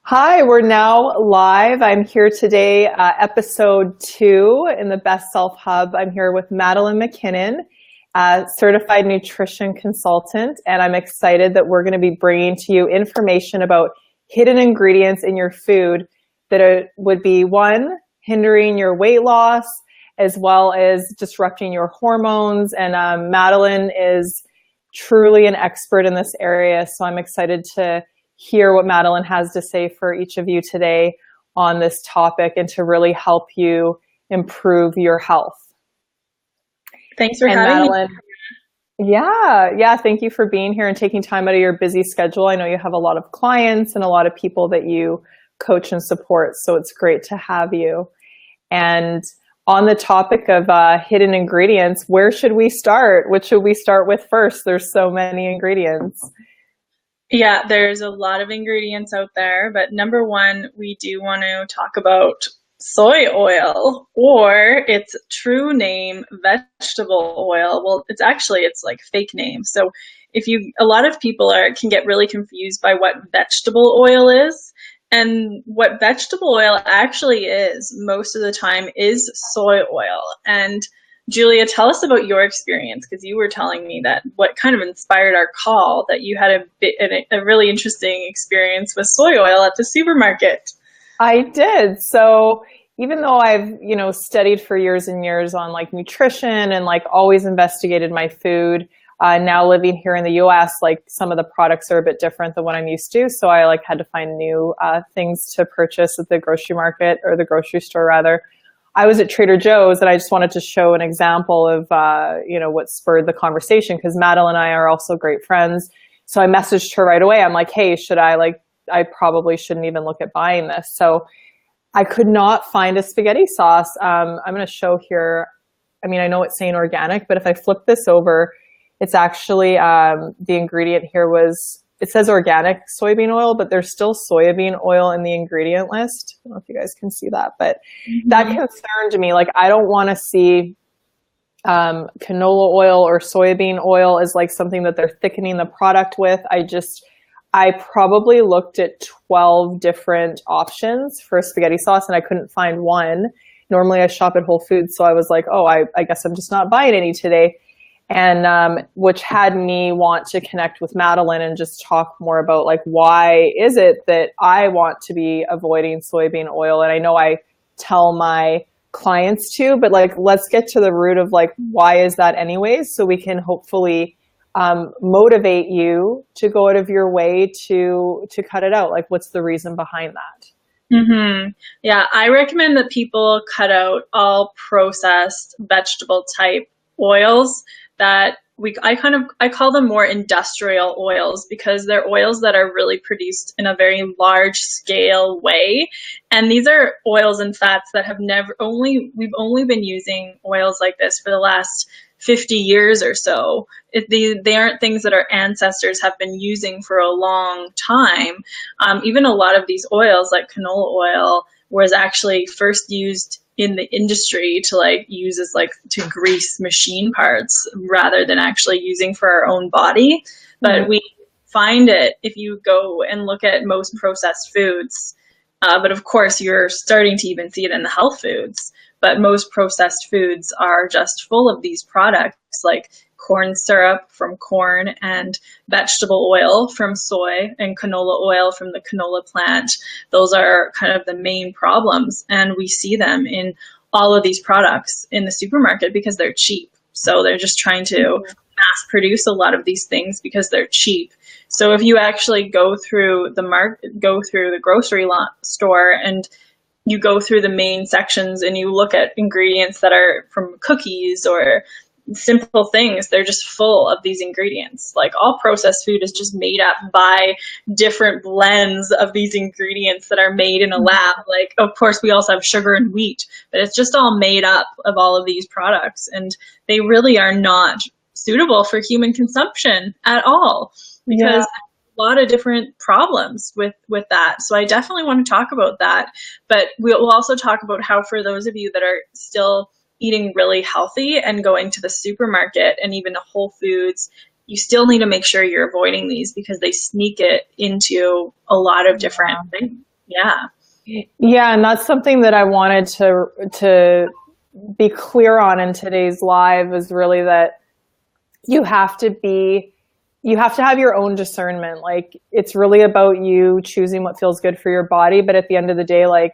Hi, we're now live. I'm here today, episode 2 in the Best Self Hub. I'm here with Madeline Mackinnon, certified nutrition consultant, and I'm excited that we're going to be bringing to you information about hidden ingredients in your food that would be, one, hindering your weight loss, as well as disrupting your hormones. And Madeline is truly an expert in this area, so I'm excited to hear what Madeline has to say for each of you today on this topic and to really help you improve your health. Thanks for having Madeline, me. Yeah. Thank you for being here and taking time out of your busy schedule. I know you have a lot of clients and a lot of people that you coach and support, so it's great to have you. And on the topic of hidden ingredients, where should we start? What should we start with first? There's so many ingredients. Yeah, there's a lot of ingredients out there, but number one, we do want to talk about soy oil, or its true name, vegetable oil. Well, it's like fake name. So a lot of people can get really confused by what vegetable oil is. And what vegetable oil actually is most of the time is soy oil. And Julia, tell us about your experience, because you were telling me that what kind of inspired our call, that you had a really interesting experience with soy oil at the supermarket. I did. So even though I've, studied for years and years on like nutrition and like always investigated my food, now living here in the US, like some of the products are a bit different than what I'm used to. So I had to find new things to purchase at the grocery market, or the grocery store rather. I was at Trader Joe's and I just wanted to show an example of, what spurred the conversation, because Madeline and I are also great friends. So I messaged her right away. I'm like, hey, I probably shouldn't even look at buying this. So I could not find a spaghetti sauce. I'm going to show here. I mean, I know it's saying organic, but if I flip this over, it's actually, the ingredient here it says organic soybean oil, but there's still soybean oil in the ingredient list. I don't know if you guys can see that, but that concerned me. Like, I don't want to see canola oil or soybean oil as like something that they're thickening the product with. I probably looked at 12 different options for spaghetti sauce and I couldn't find one. Normally I shop at Whole Foods, so I was like, oh, I guess I'm just not buying any today. And which had me want to connect with Madeline and just talk more about like, why is it that I want to be avoiding soybean oil? And I know I tell my clients to, but like, let's get to the root of like, why is that anyways? So we can hopefully motivate you to go out of your way to cut it out. Like, what's the reason behind that? Mm-hmm. Yeah, I recommend that people cut out all processed vegetable type oils that I call them more industrial oils, because they're oils that are really produced in a very large scale way. And these are oils and fats that we've only been using oils like this for the last 50 years or so. They aren't things that our ancestors have been using for a long time. Even a lot of these oils, like canola oil, was actually first used in the industry to grease machine parts rather than actually using for our own body. But we find it if you go and look at most processed foods. But of course, you're starting to even see it in the health foods. But most processed foods are just full of these products, like corn syrup from corn, and vegetable oil from soy, and canola oil from the canola plant. Those are kind of the main problems. And we see them in all of these products in the supermarket because they're cheap. So they're just trying to mass produce a lot of these things because they're cheap. So if you actually go through the grocery store and you go through the main sections and you look at ingredients that are from cookies or simple things, they're just full of these ingredients. Like, all processed food is just made up by different blends of these ingredients that are made in a lab. Like, of course, we also have sugar and wheat, but it's just all made up of all of these products. And they really are not suitable for human consumption at all, because a lot of different problems with that. So I definitely want to talk about that. But we'll also talk about how, for those of you that are still eating really healthy and going to the supermarket and even to Whole Foods, you still need to make sure you're avoiding these, because they sneak it into a lot of different things. Yeah. Yeah, and that's something that I wanted to be clear on in today's live is really that you have to be you have to have your own discernment. Like it's really about you choosing what feels good for your body, but at the end of the day, like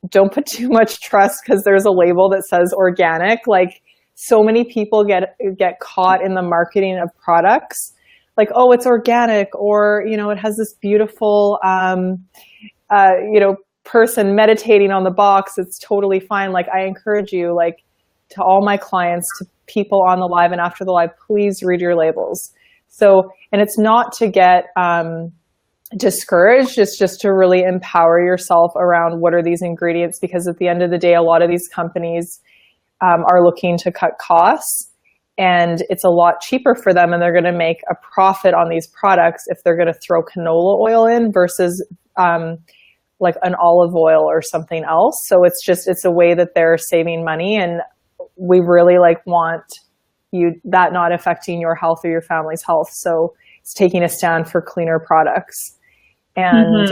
don't put too much trust because there's a label that says organic. Like so many people get caught in the marketing of products like, oh, it's organic, or it has this beautiful person meditating on the box. It's totally fine. Like I encourage you, like to all my clients, to people on the live and after the live, please read your labels. So, and it's not to get discouraged. It's just to really empower yourself around what are these ingredients, because at the end of the day, a lot of these companies are looking to cut costs, and it's a lot cheaper for them, and they're going to make a profit on these products if they're going to throw canola oil in versus like an olive oil or something else. So it's a way that they're saving money, and we really like want that not affecting your health or your family's health. So it's taking a stand for cleaner products. And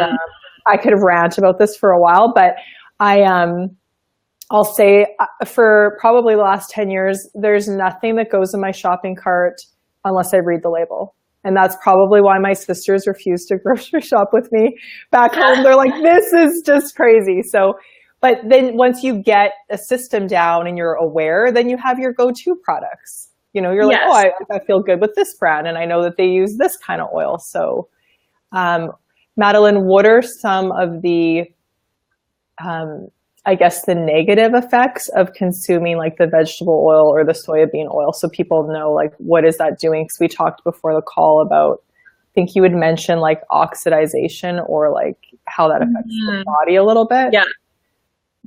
I could rant about this for a while, but I'll say for probably the last 10 years, there's nothing that goes in my shopping cart unless I read the label. And that's probably why my sisters refuse to grocery shop with me back home. They're like, this is just crazy. So, but then once you get a system down and you're aware, then you have your go-to products. You're like, oh, I feel good with this brand, and I know that they use this kind of oil. So, Madeline, what are some of the, I guess, the negative effects of consuming like the vegetable oil or the soybean oil, so people know like what is that doing? Because we talked before the call about, I think you would mention like oxidization or like how that affects the body a little bit. Yeah.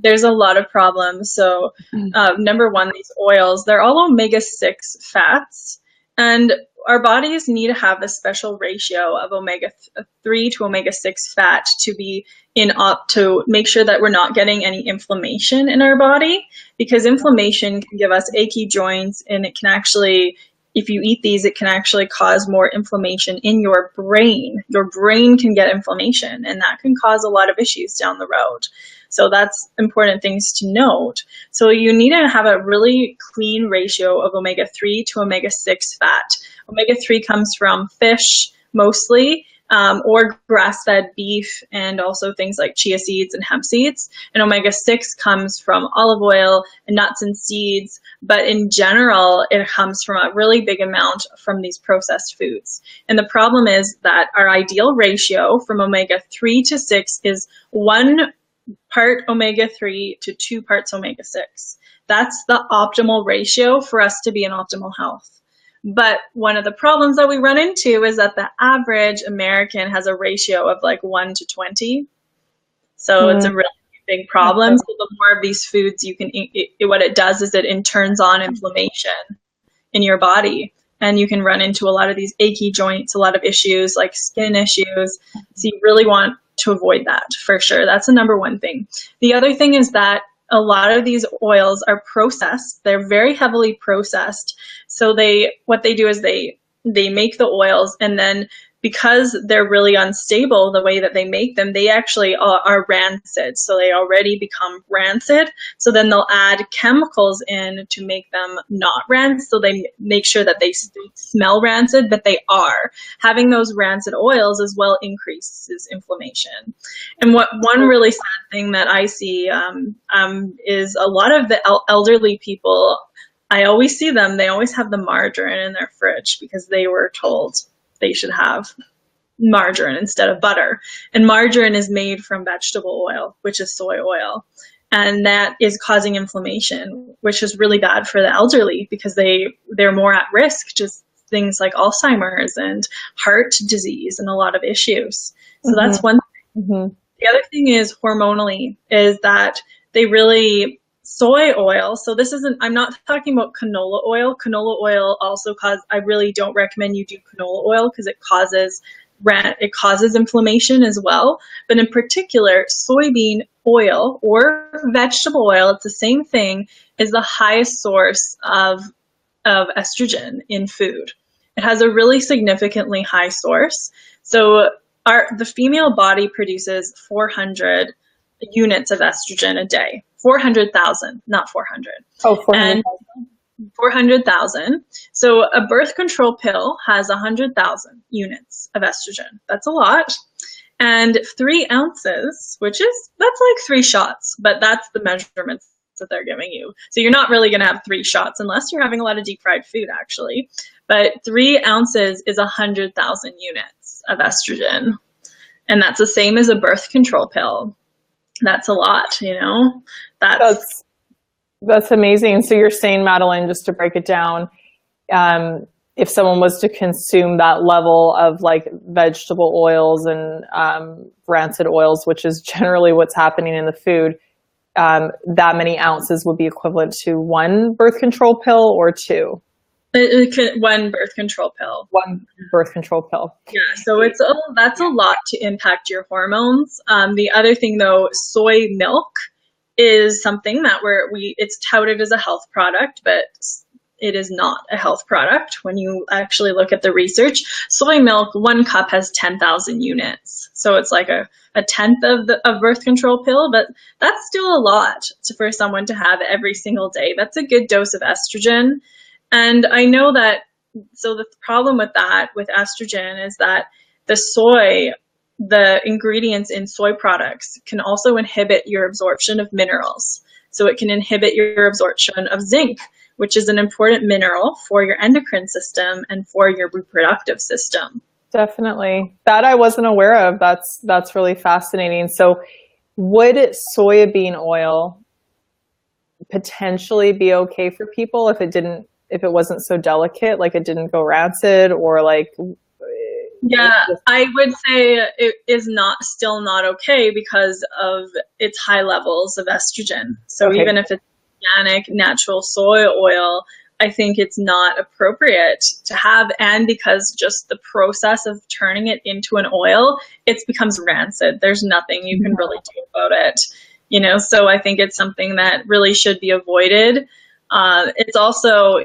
There's a lot of problems. So number one, these oils, they're all omega-6 fats, and our bodies need to have a special ratio of omega-3 to omega-6 fat to be to make sure that we're not getting any inflammation in our body, because inflammation can give us achy joints, and it can actually, if you eat these, it can actually cause more inflammation in your brain. Your brain can get inflammation, and that can cause a lot of issues down the road. So that's important things to note. So you need to have a really clean ratio of omega-3 to omega-6 fat. Omega-3 comes from fish mostly, or grass-fed beef, and also things like chia seeds and hemp seeds. And omega-6 comes from olive oil and nuts and seeds, but in general, it comes from a really big amount from these processed foods. And the problem is that our ideal ratio from omega-3 to 6 is 1 part omega-3 to 2 parts omega-6. That's the optimal ratio for us to be in optimal health. But one of the problems that we run into is that the average American has a ratio of like 1 to 20. So it's a really big problem. So the more of these foods you can eat, what it does is it turns on inflammation in your body. And you can run into a lot of these achy joints, a lot of issues like skin issues. So you really want to avoid that for sure. That's the number one thing. The other thing is that a lot of these oils are processed. They're very heavily processed. So what they do is they make the oils, and then because they're really unstable the way that they make them, they actually are rancid. So they already become rancid. So then they'll add chemicals in to make them not rancid. So they make sure that they smell rancid, but they are. Having those rancid oils as well increases inflammation. And one really sad thing that I see is a lot of the elderly people, I always see them, they always have the margarine in their fridge because they were told they should have margarine instead of butter. And margarine is made from vegetable oil, which is soy oil. And that is causing inflammation, which is really bad for the elderly because they're more at risk, just things like Alzheimer's and heart disease and a lot of issues. So that's one thing. The other thing is hormonally, is that soy oil, so I'm not talking about canola oil. Canola oil also I really don't recommend you do canola oil because it causes inflammation as well. But in particular, soybean oil or vegetable oil, it's the same thing, is the highest source of estrogen in food. It has a really significantly high source. So the female body produces 400 units of estrogen a day. 400,000, not 400. Oh, 400,000. 400,000. So a birth control pill has 100,000 units of estrogen. That's a lot. And 3 ounces, that's like 3 shots, but that's the measurements that they're giving you. So you're not really going to have 3 shots unless you're having a lot of deep fried food, actually. But 3 ounces is 100,000 units of estrogen. And that's the same as a birth control pill. That's a lot, That's amazing. So you're saying, Madeline, just to break it down, if someone was to consume that level of like vegetable oils and rancid oils, which is generally what's happening in the food, that many ounces would be equivalent to 1 birth control pill or 2? 1 birth control pill. 1 birth control pill. Yeah, so that's a lot to impact your hormones. The other thing, though, soy milk is something that it's touted as a health product, but it is not a health product. When you actually look at the research, soy milk, 1 cup has 10,000 units. So it's like a tenth of birth control pill, but that's still a lot for someone to have every single day. That's a good dose of estrogen. And I know that, so the problem with estrogen is that the ingredients in soy products can also inhibit your absorption of minerals. So it can inhibit your absorption of zinc, which is an important mineral for your endocrine system and for your reproductive system. Definitely. That I wasn't aware of. That's really fascinating. So would soybean oil potentially be okay for people if it wasn't so delicate, like it didn't go rancid, or like? Yeah, I would say it is still not okay because of its high levels of estrogen. So even if it's organic, natural soy oil, I think it's not appropriate to have. And because just the process of turning it into an oil, it becomes rancid. There's nothing you can really do about it, so I think it's something that really should be avoided. It's also,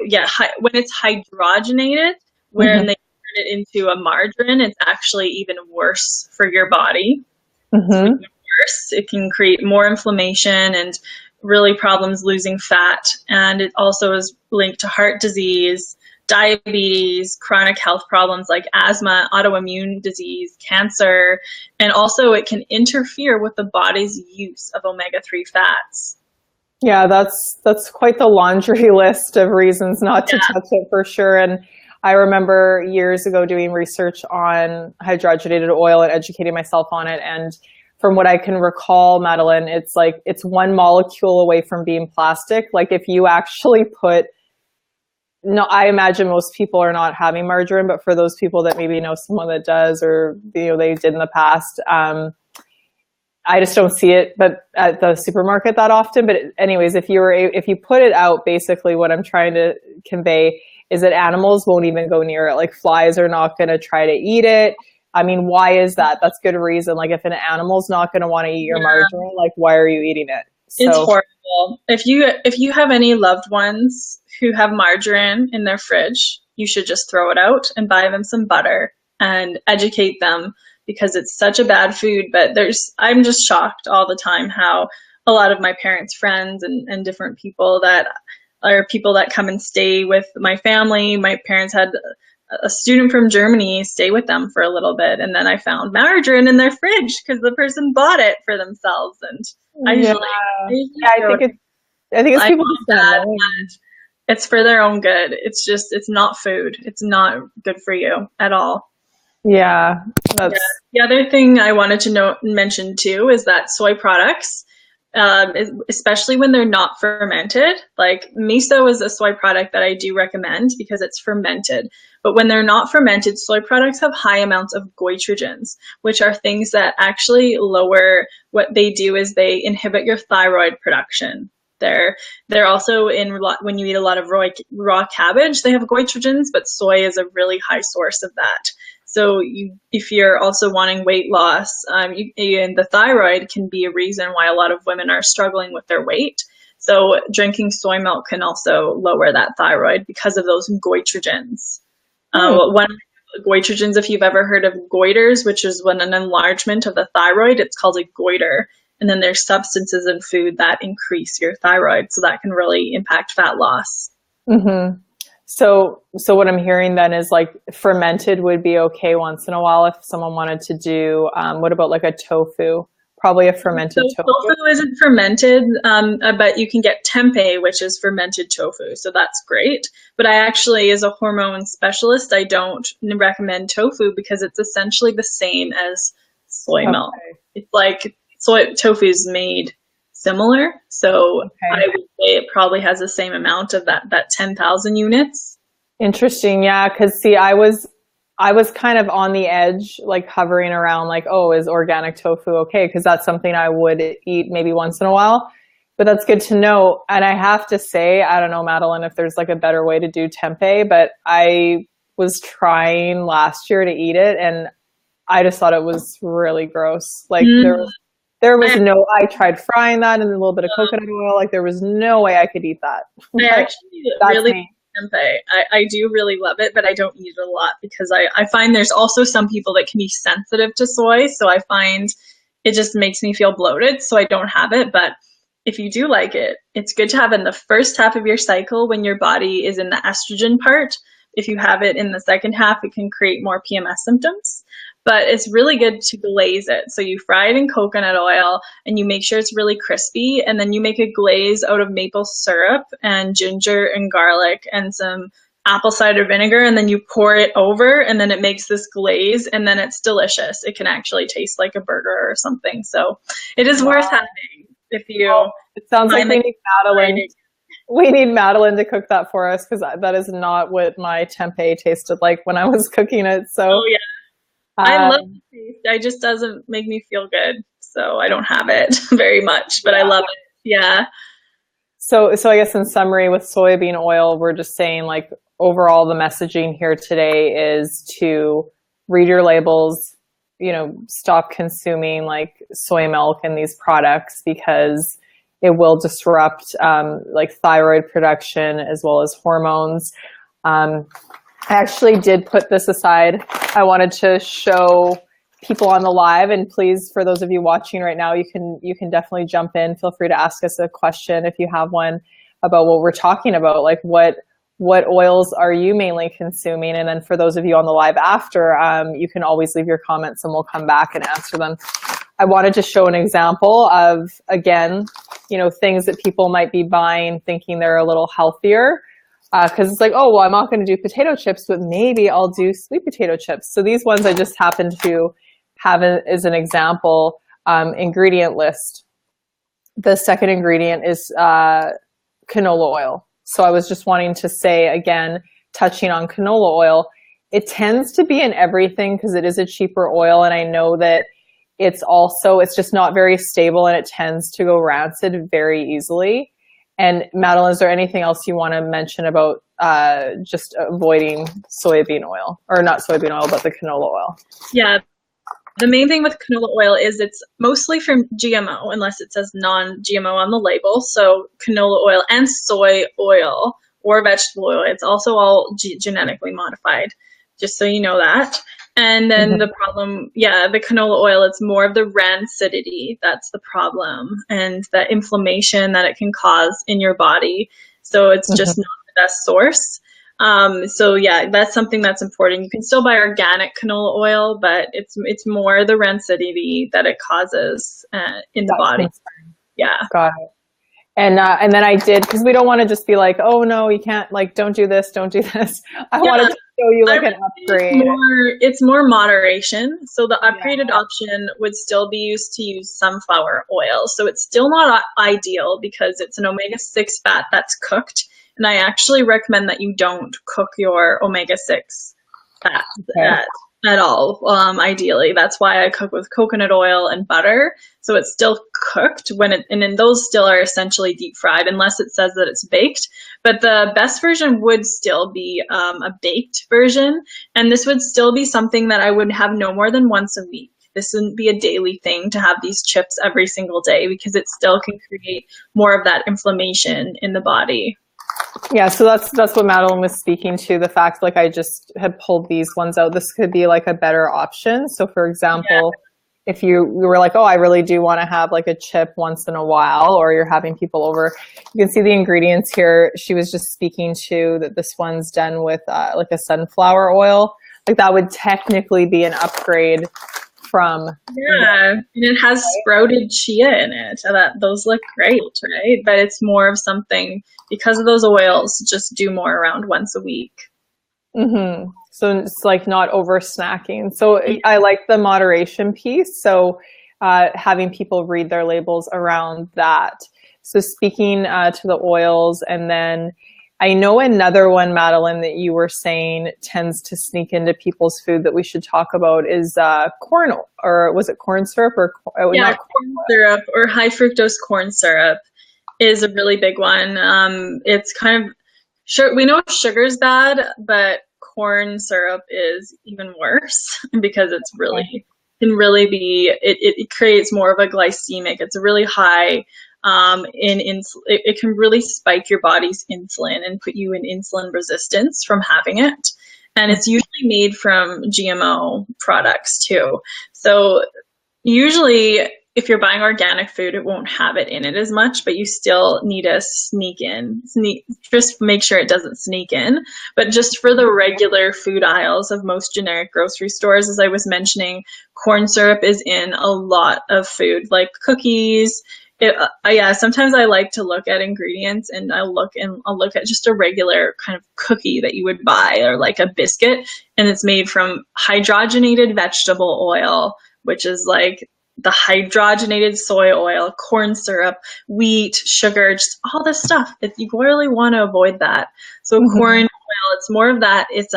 when it's hydrogenated, when they turn it into a margarine, it's actually even worse for your body. It's even worse. It can create more inflammation and really problems losing fat. And it also is linked to heart disease, diabetes, chronic health problems like asthma, autoimmune disease, cancer, and also it can interfere with the body's use of omega-3 fats. Yeah, that's quite the laundry list of reasons not to touch it, for sure. And I remember years ago doing research on hydrogenated oil and educating myself on it. And from what I can recall, Madeline, it's 1 molecule away from being plastic. Like if you actually I imagine most people are not having margarine, but for those people that maybe know someone that does, or they did in the past, I just don't see it, but at the supermarket that often. But anyways, if you put it out, basically what I'm trying to convey is that animals won't even go near it. Like flies are not going to try to eat it. I mean, why is that? That's good reason. Like if an animal's not going to want to eat your margarine, like why are you eating it? It's horrible. If you have any loved ones who have margarine in their fridge, you should just throw it out and buy them some butter and educate them, because it's such a bad food. But I'm just shocked all the time how a lot of my parents' friends and different people that are people that come and stay with my family. My parents had a student from Germany stay with them for a little bit, and then I found margarine in their fridge because the person bought it for themselves. And I think it's people that it's for their own good. It's not food. It's not good for you at all. Yeah. The other thing I wanted to mention too is that soy products, especially when they're not fermented, like miso is a soy product that I do recommend because it's fermented. But when they're not fermented, soy products have high amounts of goitrogens, which are things that actually lower. What they do is they inhibit your thyroid production. They're also when you eat a lot of raw cabbage, they have goitrogens, but soy is a really high source of that. So if you're also wanting weight loss, and the thyroid can be a reason why a lot of women are struggling with their weight. So drinking soy milk can also lower that thyroid because of those goitrogens. goitrogens, if you've ever heard of goiters, which is when an enlargement of the thyroid, it's called a goiter. And then there's substances in food that increase your thyroid, so that can really impact fat loss. Mm-hmm. So what I'm hearing then is like fermented would be okay once in a while if someone wanted to do, what about like a tofu? Probably a fermented So tofu. tofu isn't fermented, but you can get tempeh, which is fermented tofu. So that's great. But I actually, as a hormone specialist, I don't recommend tofu because it's essentially the same as soy milk. It's like tofu is made similar. So I would say it probably has the same amount of that 10,000 units. Interesting. Yeah. Cause see, I was kind of on the edge, like hovering around like, oh, is organic tofu okay? Cause that's something I would eat maybe once in a while, but that's good to know. And I have to say, I don't know, Madeline, if there's like a better way to do tempeh, but I was trying last year to eat it and I just thought it was really gross. Like there was no, I tried frying that in a little bit of coconut oil. Like there was no way I could eat that. I actually really tempeh. I do really love it, but I don't eat it a lot because I find there's also some people that can be sensitive to soy. So I find it just makes me feel bloated. So I don't have it. But if you do like it, it's good to have in the first half of your cycle when your body is in the estrogen part. If you have it in the second half, it can create more PMS symptoms. But it's really good to glaze it. So you fry it in coconut oil and you make sure it's really crispy. And then you make a glaze out of maple syrup and ginger and garlic and some apple cider vinegar. And then you pour it over and then it makes this glaze and then it's delicious. It can actually taste like a burger or something. So it is worth having if you. It sounds like we need Madeline. We need Madeline to cook that for us because that is not what my tempeh tasted like when I was cooking it. So. Oh, yeah. I love the taste. It just doesn't make me feel good. So I don't have it very much, but I love it. Yeah. So I guess in summary with soybean oil, we're just saying like overall the messaging here today is to read your labels, stop consuming like soy milk and these products because it will disrupt like thyroid production as well as hormones. I actually did put this aside. I wanted to show people on the live, and please, for those of you watching right now, you can definitely jump in. Feel free to ask us a question if you have one about what we're talking about, like what oils are you mainly consuming? And then for those of you on the live after, you can always leave your comments and we'll come back and answer them. I wanted to show an example of, again, things that people might be buying thinking they're a little healthier. Because it's like, oh, well, I'm not going to do potato chips, but maybe I'll do sweet potato chips. So these ones I just happened to have as an example, ingredient list. The second ingredient is canola oil. So I was just wanting to say, again, touching on canola oil, it tends to be in everything because it is a cheaper oil. And I know that it's just not very stable and it tends to go rancid very easily. And Madeline, is there anything else you want to mention about just avoiding soybean oil, or not soybean oil, but the canola oil? Yeah, the main thing with canola oil is it's mostly from GMO, unless it says non-GMO on the label. So canola oil and soy oil or vegetable oil, it's also all genetically modified, just so you know that. And then the problem, the canola oil, it's more of the rancidity. That's the problem. And the inflammation that it can cause in your body. So it's just not the best source. So that's something that's important. You can still buy organic canola oil, but it's more the rancidity that it causes in the body. Yeah. Got it. And then I did, because we don't want to just be like, oh no, you can't, like, don't do this. I wanted to show you like an upgrade. It's more moderation. So the upgraded option would still be used to use sunflower oil. So it's still not ideal because it's an omega-6 fat that's cooked. And I actually recommend that you don't cook your omega-6 fat at all, ideally. That's why I cook with coconut oil and butter. So it's still cooked and then those still are essentially deep fried unless it says that it's baked. But the best version would still be a baked version. And this would still be something that I would have no more than once a week. This wouldn't be a daily thing to have these chips every single day because it still can create more of that inflammation in the body. Yeah, so that's what Madeline was speaking to, the fact like I just had pulled these ones out. This could be like a better option. So for example, if you were like, oh, I really do want to have like a chip once in a while, or you're having people over, you can see the ingredients here. She was just speaking to that this one's done with like a sunflower oil. Like that would technically be an upgrade from. Yeah, and it has sprouted chia in it. So those look great, right? But it's more of something, because of those oils, just do more around once a week. Mm-hmm. So it's like not over snacking. So I like the moderation piece. So having people read their labels around that. So speaking to the oils, and then I know another one, Madeline, that you were saying tends to sneak into people's food that we should talk about is corn, or was it corn syrup or not corn syrup or high fructose corn syrup is a really big one. It's kind of we know sugar's bad, but corn syrup is even worse because it's really can really be it creates more of a glycemic. It's really high. It can really spike your body's insulin and put you in insulin resistance from having it. And it's usually made from GMO products too. So usually if you're buying organic food, it won't have it in it as much, but you still need to just make sure it doesn't sneak in. But just for the regular food aisles of most generic grocery stores, as I was mentioning, corn syrup is in a lot of food, like cookies. Sometimes I like to look at ingredients, and I'll look at just a regular kind of cookie that you would buy, or like a biscuit, and it's made from hydrogenated vegetable oil, which is like the hydrogenated soy oil, corn syrup, wheat, sugar, just all this stuff. You really want to avoid that. So corn oil, it's more of that. It's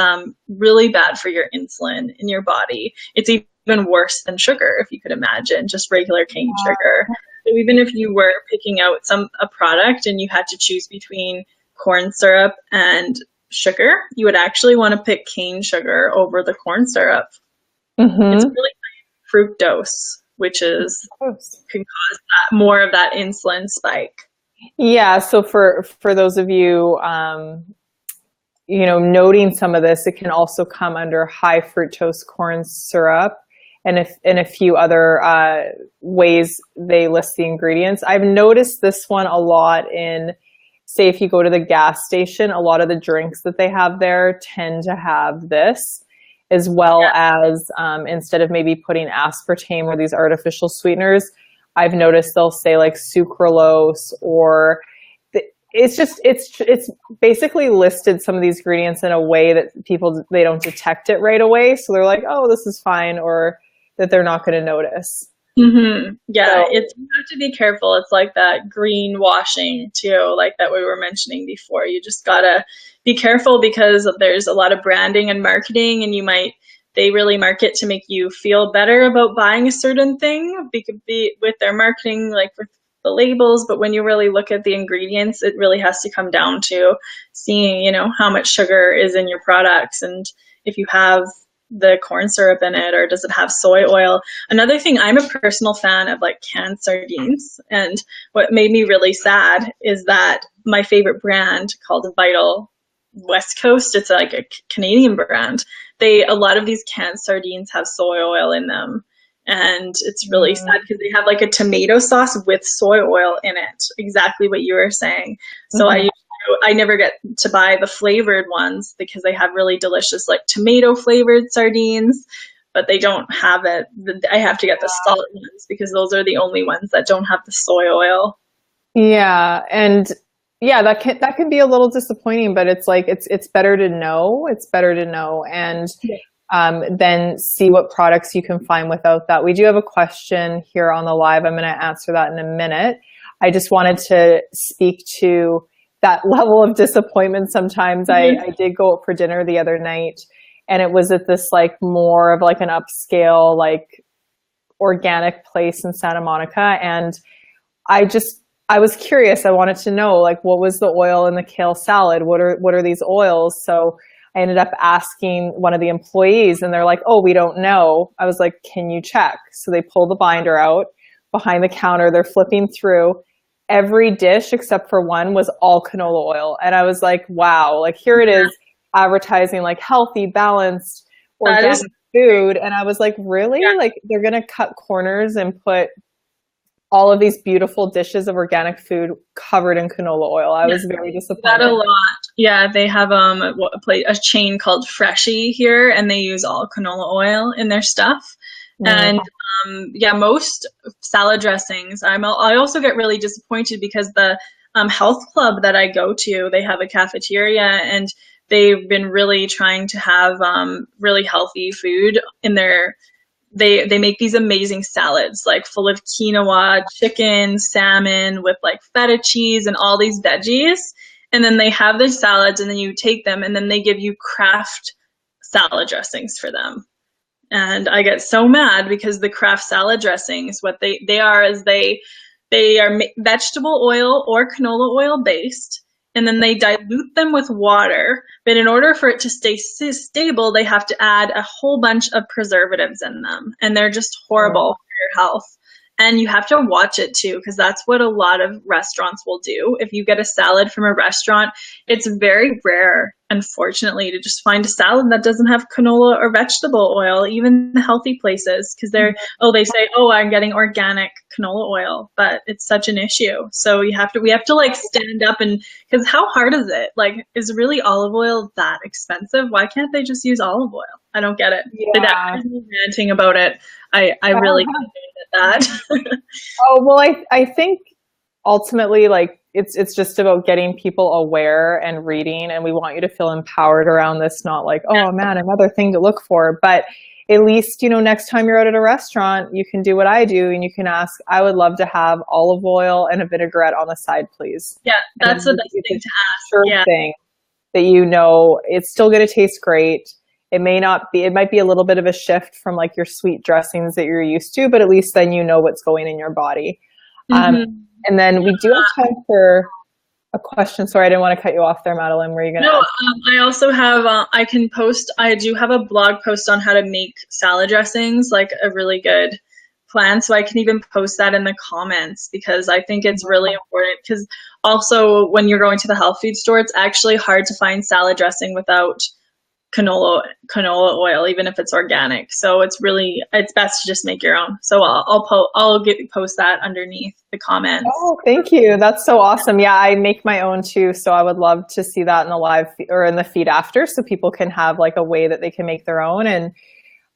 really bad for your insulin in your body. It's even worse than sugar, if you could imagine, just regular cane sugar. So even if you were picking out a product and you had to choose between corn syrup and sugar, you would actually want to pick cane sugar over the corn syrup. It's really high fructose, which can cause more of that insulin spike. Yeah. So for those of you, noting some of this, it can also come under high fructose corn syrup. And in a few other ways they list the ingredients. I've noticed this one a lot in, say, if you go to the gas station, a lot of the drinks that they have there tend to have this, as well as instead of maybe putting aspartame or these artificial sweeteners, I've noticed they'll say like sucralose, or it's basically listed some of these ingredients in a way that they don't detect it right away. So they're like, oh, this is fine, or that they're not going to notice. Yeah, so you have to be careful. It's like that greenwashing too, like that we were mentioning before. You just gotta be careful because there's a lot of branding and marketing, and they really market to make you feel better about buying a certain thing. It could be with their marketing, like with the labels, but when you really look at the ingredients, it really has to come down to seeing, how much sugar is in your products, and if you have the corn syrup in it, or does it have soy oil? Another thing, I'm a personal fan of like canned sardines, and what made me really sad is that my favorite brand called Vital West Coast, it's like a Canadian brand, a lot of these canned sardines have soy oil in them, and it's really sad because they have like a tomato sauce with soy oil in it, exactly what you were saying. So I never get to buy the flavored ones because they have really delicious like tomato flavored sardines, but they don't have it. I have to get the salt ones because those are the only ones that don't have the soy oil. Yeah. And yeah, that can be a little disappointing, but it's like, it's better to know. It's better to know. And then see what products you can find without that. We do have a question here on the live. I'm going to answer that in a minute. I just wanted to speak to that level of disappointment sometimes. I did go out for dinner the other night, and it was at this like more of like an upscale, like organic place in Santa Monica. And I was curious. I wanted to know, like, what was the oil in the kale salad? What are these oils? So I ended up asking one of the employees, and they're like, oh, we don't know. I was like, can you check? So they pull the binder out behind the counter. They're flipping through. every dish except for one was all canola oil. And I was like, wow, like here it is advertising like healthy, balanced, That is organic food. And I was like, really? yeah. Like they're going to cut corners and put all of these beautiful dishes of organic food covered in canola oil. I was very That a disappointed. lot. Yeah, they have a chain called Freshie here, and they use all canola oil in their stuff. Mm. And yeah, most salad dressings. I also get really disappointed because the health club that I go to, they have a cafeteria, and they've been really trying to have really healthy food in their. They make these amazing salads, like full of quinoa, chicken, salmon, with like feta cheese and all these veggies. And then they have the salads, and then you take them, and then they give you Kraft salad dressings for them. And I get so mad because the Kraft salad dressings, what they are is they are vegetable oil or canola oil based, and then they dilute them with water. But in order for it to stay stable, they have to add a whole bunch of preservatives in them, and they're just horrible for your health. And you have to watch it too, because that's what a lot of restaurants will do. If you get a salad from a restaurant, it's very rare, unfortunately, to just find a salad that doesn't have canola or vegetable oil, even the healthy places, because they say, oh, I'm getting organic canola oil, but it's such an issue. So we have to like stand up, and because how hard is it? Like, is really olive oil that expensive? Why can't they just use olive oil? I don't get it. But Yeah. that was ranting about it. I really can't get that. Oh, well, I think ultimately, like it's just about getting people aware and reading, and we want you to feel empowered around this, not like, oh man, another thing to look for. But at least, next time you're out at a restaurant, you can do what I do, and you can ask, I would love to have olive oil and a vinaigrette on the side, please. Yeah, that's the best thing to ask. Sure thing that it's still going to taste great. It might be a little bit of a shift from like your sweet dressings that you're used to, but at least then you know what's going in your body. And then we do have time for a question. Sorry, I didn't want to cut you off there, Madeline. Were you going to ask? I also have, I do have a blog post on how to make salad dressings, like a really good plan. So I can even post that in the comments, because I think it's really important, because also when you're going to the health food store, it's actually hard to find salad dressing without canola oil, even if it's organic. So it's best to just make your own. So I'll post that underneath the comments. Oh, thank you. That's so awesome. Yeah, I make my own too. So I would love to see that in the live or in the feed after, so people can have like a way that they can make their own.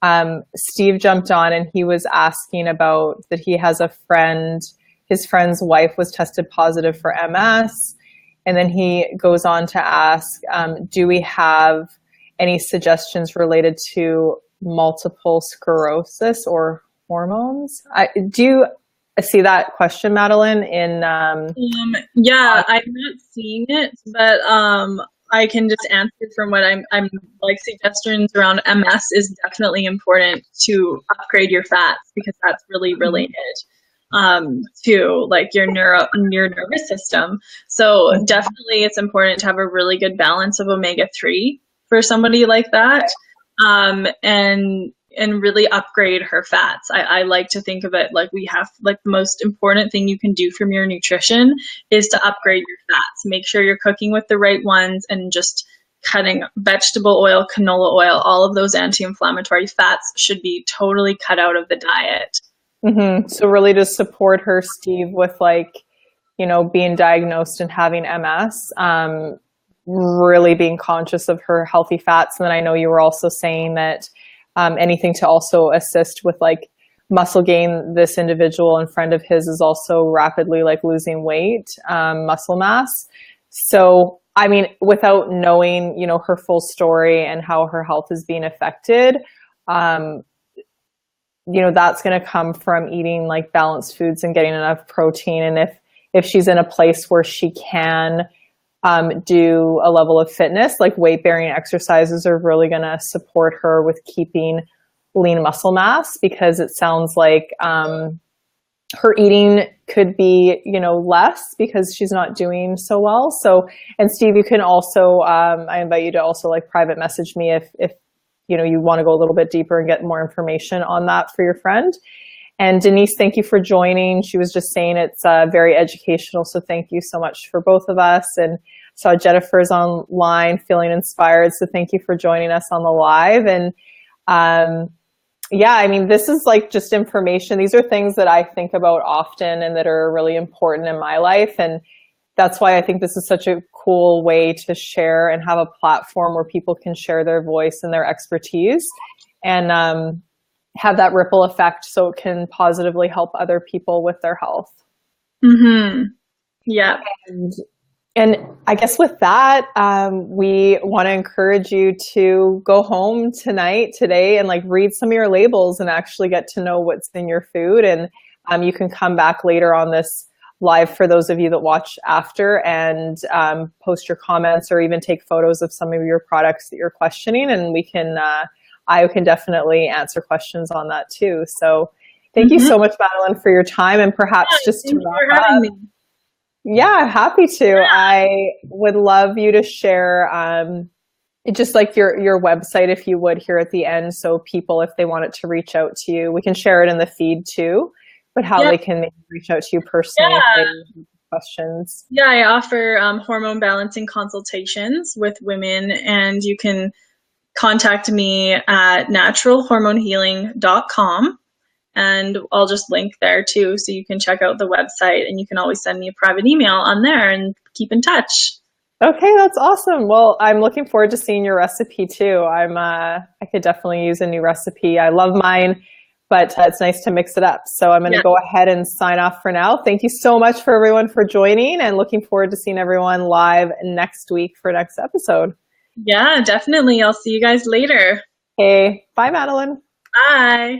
And Steve jumped on, and he was asking about that he has a friend, his friend's wife was tested positive for MS. And then he goes on to ask, do we have any suggestions related to multiple sclerosis or hormones? Do you see that question, Madeline? Yeah, I'm not seeing it, but I can just answer from what I'm like. Suggestions around MS is definitely important to upgrade your fats, because that's really related to like your nervous system. So definitely it's important to have a really good balance of omega-3 for somebody like that, and really upgrade her fats. I like to think of it like the most important thing you can do from your nutrition is to upgrade your fats. Make sure you're cooking with the right ones, and just cutting vegetable oil, canola oil, all of those anti-inflammatory fats should be totally cut out of the diet. Mm-hmm. So really just support her, Steve, with being diagnosed and having MS. Really being conscious of her healthy fats. And then I know you were also saying that anything to also assist with like muscle gain. This individual and friend of his is also rapidly like losing weight, muscle mass. So, I mean, without knowing, her full story and how her health is being affected, that's going to come from eating like balanced foods and getting enough protein. And if she's in a place where she can do a level of fitness, like weight bearing exercises are really going to support her with keeping lean muscle mass, because it sounds like her eating could be, less because she's not doing so well. So, and Steve, you can also, I invite you to also like private message me if you want to go a little bit deeper and get more information on that for your friend. And Denise, thank you for joining. She was just saying it's very educational, so thank you so much for both of us. And saw Jennifer's online feeling inspired, so thank you for joining us on the live. And yeah, I mean, this is like just information. These are things that I think about often and that are really important in my life. And that's why I think this is such a cool way to share and have a platform where people can share their voice and their expertise and have that ripple effect so it can positively help other people with their health. Mm-hmm. Yeah. And I guess with that, we want to encourage you to go home today, and like read some of your labels and actually get to know what's in your food. And you can come back later on this live for those of you that watch after and post your comments or even take photos of some of your products that you're questioning. And we can, I can definitely answer questions on that too. So thank you so much, Madeline, for your time. And perhaps just to wrap up. Yeah, happy to. Yeah. I would love you to share just like your website, if you would, here at the end, so people, if they wanted to reach out to you, we can share it in the feed too, but how they can maybe reach out to you personally if they have questions. Yeah, I offer hormone balancing consultations with women, and you can contact me at naturalhormonehealing.com. And I'll just link there too, so you can check out the website, and you can always send me a private email on there and keep in touch. Okay, that's awesome. Well, I'm looking forward to seeing your recipe too. I could definitely use a new recipe. I love mine, but it's nice to mix it up. So I'm going to go ahead and sign off for now. Thank you so much for everyone for joining, and looking forward to seeing everyone live next week for next episode. Yeah, definitely. I'll see you guys later. Okay, bye, Madeline. Bye.